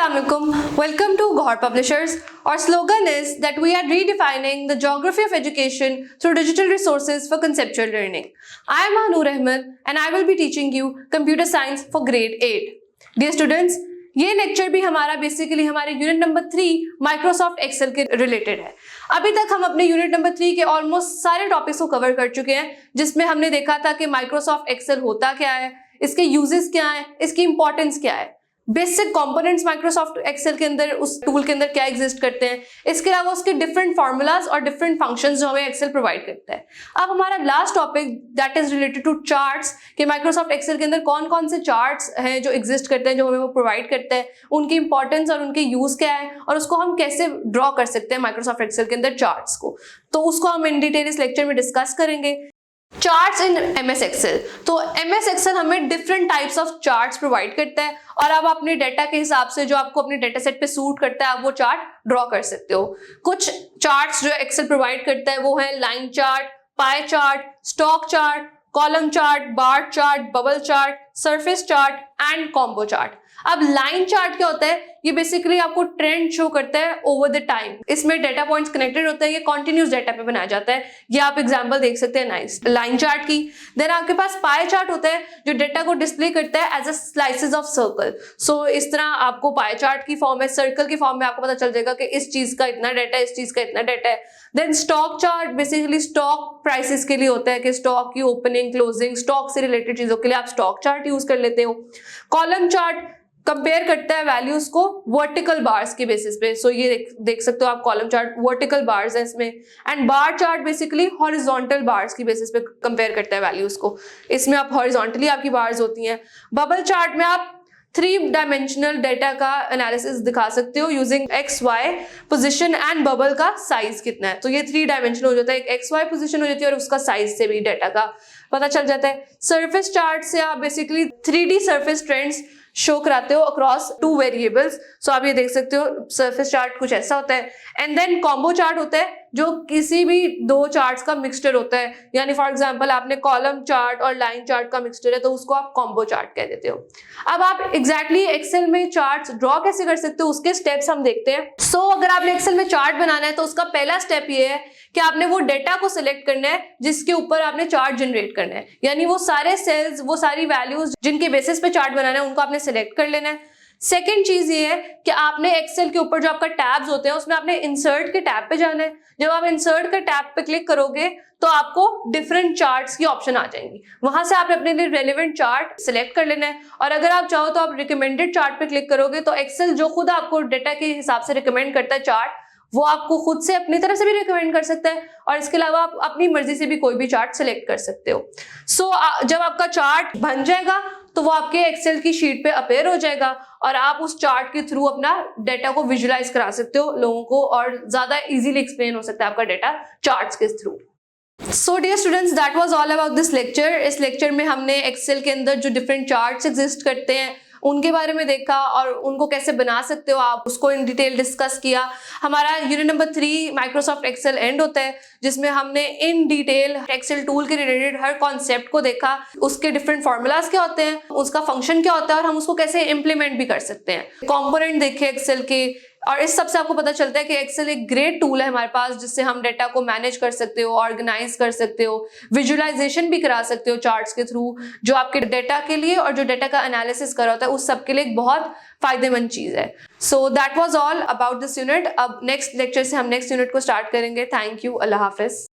Assalamualaikum. Welcome to Gauhar Publishers. Our slogan is that we are redefining the geography of education through digital resources for conceptual learning. I am Noor Ahmed and I will be teaching you computer science for grade 8. Dear students, ये lecture भी हमारा basically हमारे unit number 3 Microsoft Excel के related है। अभी तक हम अपने यूनिट नंबर 3 के ऑलमोस्ट सारे टॉपिक्स को कवर कर चुके हैं, जिसमें हमने देखा था कि माइक्रोसॉफ्ट एक्सेल होता क्या है, इसके यूजेस क्या है, इसकी इंपॉर्टेंस क्या है, बेसिक कंपोनेंट्स माइक्रोसॉफ्ट एक्सेल के अंदर उस टूल के अंदर क्या एग्जिस्ट करते हैं, इसके अलावा उसके डिफरेंट फार्मूलाज और डिफरेंट फंक्शंस जो हमें एक्सेल प्रोवाइड करता है। अब हमारा last topic that is related to charts कि माइक्रोसॉफ्ट एक्सेल के अंदर कौन कौन से चार्ट्स हैं जो एग्जिस्ट करते हैं, जो हमें वो प्रोवाइड करते हैं, उनकी इंपॉर्टेंस और उनके यूज क्या है और उसको हम कैसे ड्रॉ कर सकते हैं माइक्रोसॉफ्ट एक्सेल के अंदर चार्ट्स को। तो उसको हम इन डिटेल इस लेक्चर में डिस्कस करेंगे। Charts in MS Excel. तो एमएस एक्सेल हमें different types of charts provide करता है और आप अपने डाटा के हिसाब से जो आपको अपने डाटा सेट पे सूट करता है आप वो चार्ट ड्रॉ कर सकते हो। कुछ चार्ट्स जो एक्सेल प्रोवाइड करता है वो है line chart, pie chart, stock chart, column chart, bar chart, bubble chart, surface chart and combo chart. अब लाइन चार्ट क्या होता है? ये बेसिकली आपको ट्रेंड शो करता है ओवर द टाइम। इसमें डेटा पॉइंट्स कनेक्टेड होते हैं, ये कॉन्टिन्यूस डेटा पे बनाया जाता है। ये आप एग्जांपल देख सकते हैं नाइस लाइन चार्ट की। देन आपके पास पाई चार्ट होता है जो डेटा को डिस्प्ले करता है as a slices of circle. So इस तरह आपको पाई चार्ट की फॉर्म में, सर्कल की फॉर्म में आपको पता चल जाएगा कि इस चीज का इतना डाटा है, इस चीज का इतना डाटा है। Then stock chart basically stock prices के लिए होता है कि स्टॉक की ओपनिंग, क्लोजिंग, स्टॉक से रिलेटेड चीजों के लिए आप स्टॉक चार्ट यूज कर लेते हो। कॉलम चार्ट कंपेयर करता है वैल्यूज को वर्टिकल बार्स के बेसिस पे। सो ये देख सकते हो आप कॉलम चार्ट, वर्टिकल बार्स है इसमें। And bar chart basically horizontal bars की बेसिस पे कंपेयर करता है वैल्यूज को। इसमें आप हॉरिजॉन्टली आपकी बार्स होती हैं। बबल चार्ट में आप 3 डायमेंशनल डेटा का एनालिसिस दिखा सकते हो using X Y position and bubble का साइज कितना है। तो ये 3 डायमेंशनल हो जाता है, एक एक्स वाई पोजिशन हो जाती है और उसका साइज से भी डेटा का पता चल जाता है। सरफेस चार्ट से आप basically 3D surface trends show कराते हो अक्रॉस 2 वेरिएबल्स। सो आप ये देख सकते हो सरफेस चार्ट कुछ ऐसा होता है। एंड देन कॉम्बो चार्ट होता है जो किसी भी 2 चार्ट्स का मिक्सचर होता है, यानी फॉर एग्जांपल आपने कॉलम चार्ट और लाइन चार्ट का मिक्सचर है तो उसको आप कॉम्बो चार्ट कह देते हो। अब आप एग्जैक्टली एक्सेल में चार्ट्स ड्रॉ कैसे कर सकते हो उसके स्टेप्स हम देखते हैं। सो अगर आपने एक्सेल में चार्ट बनाना है तो उसका पहला स्टेप ये है कि आपने वो डेटा को सिलेक्ट करना है जिसके ऊपर आपने चार्ट जनरेट करना है, यानी वो सारे सेल्स, वो सारी वैल्यूज जिनके बेसिस पे चार्ट बनाना है उनको आपने सिलेक्ट कर लेना है। सेकेंड चीज ये है कि आपने एक्सेल के ऊपर जो आपका टैब्स होते हैं उसमें आपने इंसर्ट के टैब पे जाना है। जब आप इंसर्ट के टैब पे क्लिक करोगे तो आपको डिफरेंट चार्ट्स की ऑप्शन आ जाएंगी, वहां से आपने अपने लिए रेलेवेंट चार्ट सिलेक्ट कर लेना है। और अगर आप चाहो तो आप रिकमेंडेड चार्ट पे क्लिक करोगे तो एक्सेल जो खुद आपको डेटा के हिसाब से रिकमेंड करता है चार्ट, वो आपको खुद से अपनी तरफ से भी रिकमेंड कर सकता है और इसके अलावा आप अपनी मर्जी से भी कोई भी चार्ट सिलेक्ट कर सकते हो। सो जब आपका चार्ट बन जाएगा तो वो आपके एक्सेल की शीट पे अपेयर हो जाएगा और आप उस चार्ट के थ्रू अपना डेटा को विजुलाइज करा सकते हो लोगों को और ज्यादा इजीली एक्सप्लेन हो सकता है आपका डेटा चार्ट्स के थ्रू। So dear students, that was all about this lecture. इस लेक्चर में हमने एक्सेल के अंदर जो डिफरेंट चार्ट्स एग्जिस्ट करते हैं उनके बारे में देखा और उनको कैसे बना सकते हो आप उसको इन डिटेल डिस्कस किया। हमारा unit number 3 Microsoft Excel end होता है जिसमें हमने इन डिटेल एक्सेल टूल के रिलेटेड हर कॉन्सेप्ट को देखा, उसके डिफरेंट फॉर्मूलाज क्या होते हैं, उसका फंक्शन क्या होता है और हम उसको कैसे इंप्लीमेंट भी कर सकते हैं। कंपोनेंट देखे एक्सेल के और इस सबसे आपको पता चलता है कि एक्सेल एक ग्रेट टूल है हमारे पास जिससे हम डेटा को मैनेज कर सकते हो, ऑर्गेनाइज कर सकते हो, विजुअलाइजेशन भी करा सकते हो चार्ट्स के थ्रू, जो आपके डेटा के लिए और जो डेटा का एनालिसिस करा होता है उस सब के लिए एक बहुत फायदेमंद चीज है। So that was all about this unit. अब नेक्स्ट लेक्चर से हम नेक्स्ट यूनिट को स्टार्ट करेंगे। Thank you, Allah Hafiz.